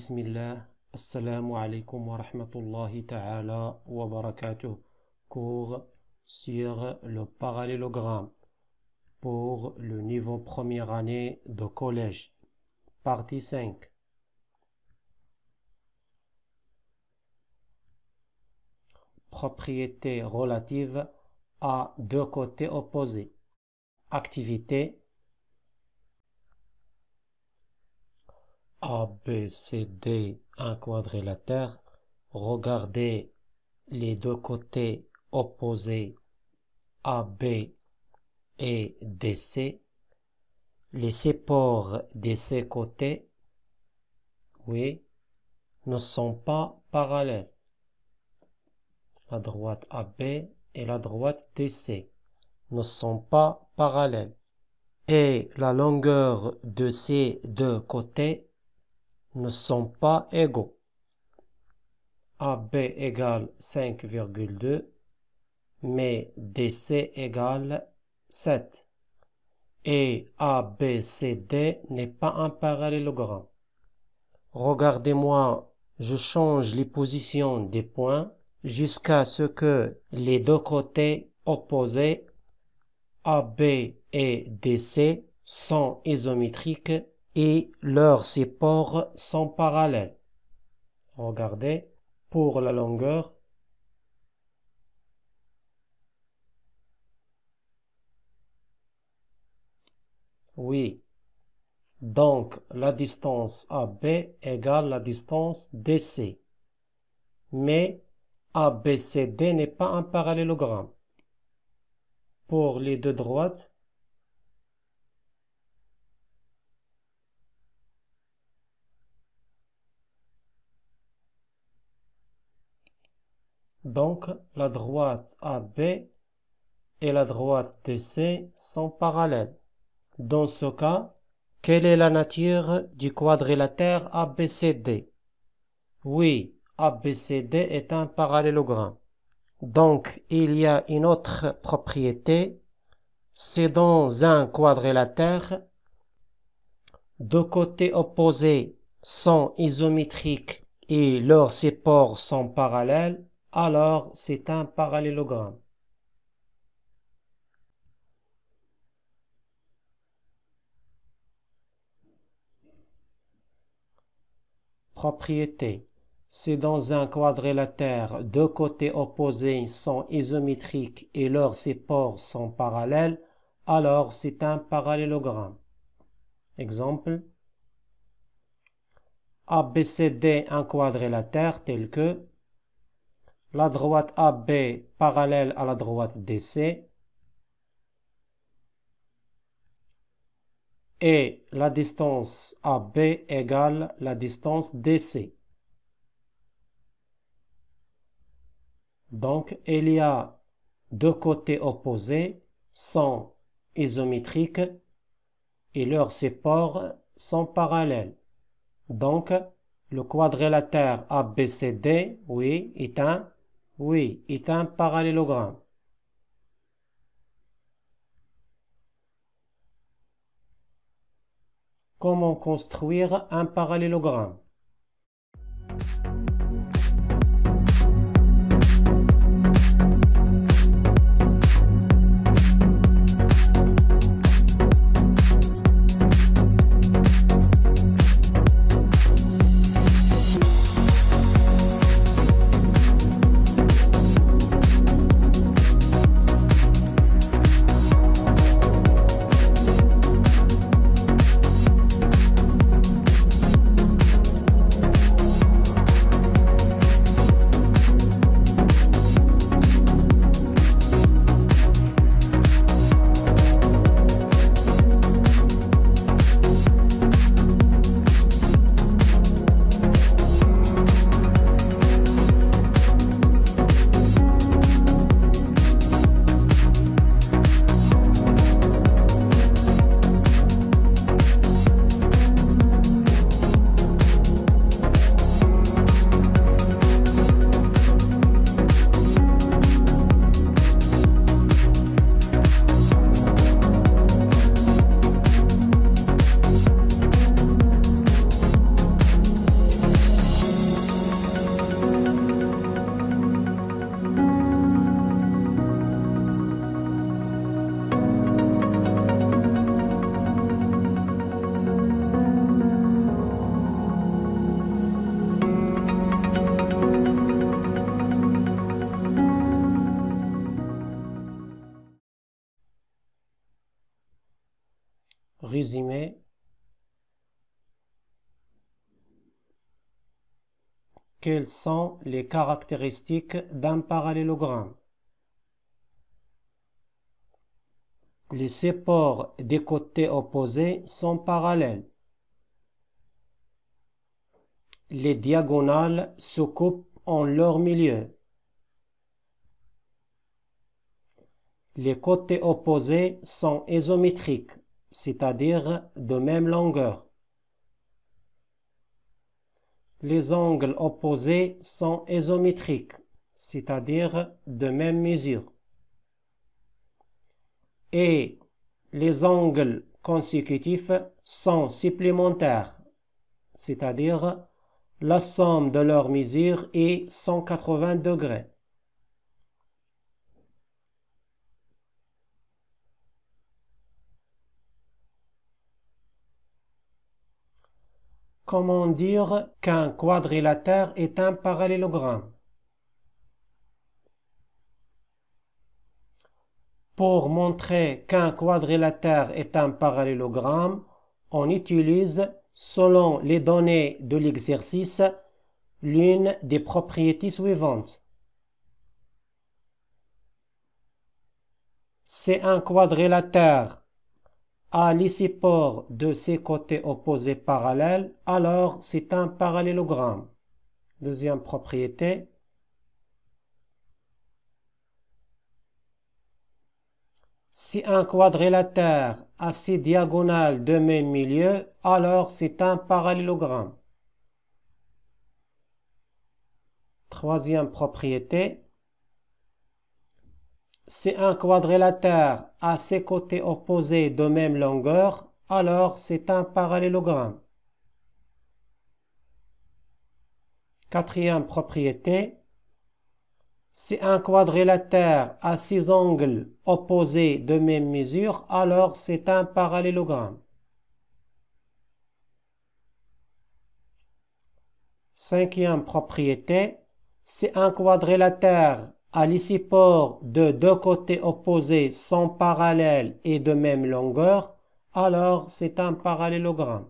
Bismillah, Assalamu alaikum wa rahmatullahi ta'ala wa barakatuh. Cours sur le parallélogramme pour le niveau première année de collège. Partie 5. Propriété relative à deux côtés opposés. Activité A, B, C, D, un quadrilatère. Regardez les deux côtés opposés AB et DC. Les supports de ces côtés, oui, ne sont pas parallèles. La droite AB et la droite DC ne sont pas parallèles. Et la longueur de ces deux côtés ne sont pas égaux. AB égale 5,2, mais DC égale 7. Et ABCD n'est pas un parallélogramme. Regardez-moi, je change les positions des points jusqu'à ce que les deux côtés opposés AB et DC sont isométriques et leurs supports sont parallèles. Regardez, pour la longueur, oui, donc la distance AB égale la distance DC. Mais ABCD n'est pas un parallélogramme. Pour les deux droites, donc la droite AB et la droite DC sont parallèles. Dans ce cas, quelle est la nature du quadrilatère ABCD? Oui, ABCD est un parallélogramme. Donc, il y a une autre propriété, c'est dans un quadrilatère, deux côtés opposés sont isométriques et leurs supports sont parallèles, alors c'est un parallélogramme. Propriété. C'est dans un quadrilatère, deux côtés opposés sont isométriques et leurs supports sont parallèles, alors c'est un parallélogramme. Exemple. ABCD un quadrilatère tel que la droite AB parallèle à la droite DC et la distance AB égale la distance DC. Donc, il y a deux côtés opposés sont isométriques et leurs supports sont parallèles. Donc, le quadrilatère ABCD, oui, est un parallélogramme. Comment construire un parallélogramme? Résumé. Quelles sont les caractéristiques d'un parallélogramme? Les supports des côtés opposés sont parallèles. Les diagonales se coupent en leur milieu. Les côtés opposés sont isométriques, c'est-à-dire de même longueur. Les angles opposés sont isométriques, c'est-à-dire de même mesure. Et les angles consécutifs sont supplémentaires, c'est-à-dire la somme de leurs mesures est 180 degrés. Comment dire qu'un quadrilatère est un parallélogramme? Pour montrer qu'un quadrilatère est un parallélogramme, on utilise, selon les données de l'exercice, l'une des propriétés suivantes. Si un quadrilatère a les supports de ses côtés opposés parallèles, alors c'est un parallélogramme. Deuxième propriété. Si un quadrilatère a ses diagonales de même milieu, alors c'est un parallélogramme. Troisième propriété. Si un quadrilatère a ses côtés opposés de même longueur, alors c'est un parallélogramme. Quatrième propriété. Si un quadrilatère a ses angles opposés de même mesure, alors c'est un parallélogramme. Cinquième propriété. Si un quadrilatère a les supports de deux côtés opposés sont parallèles et de même longueur, alors c'est un parallélogramme.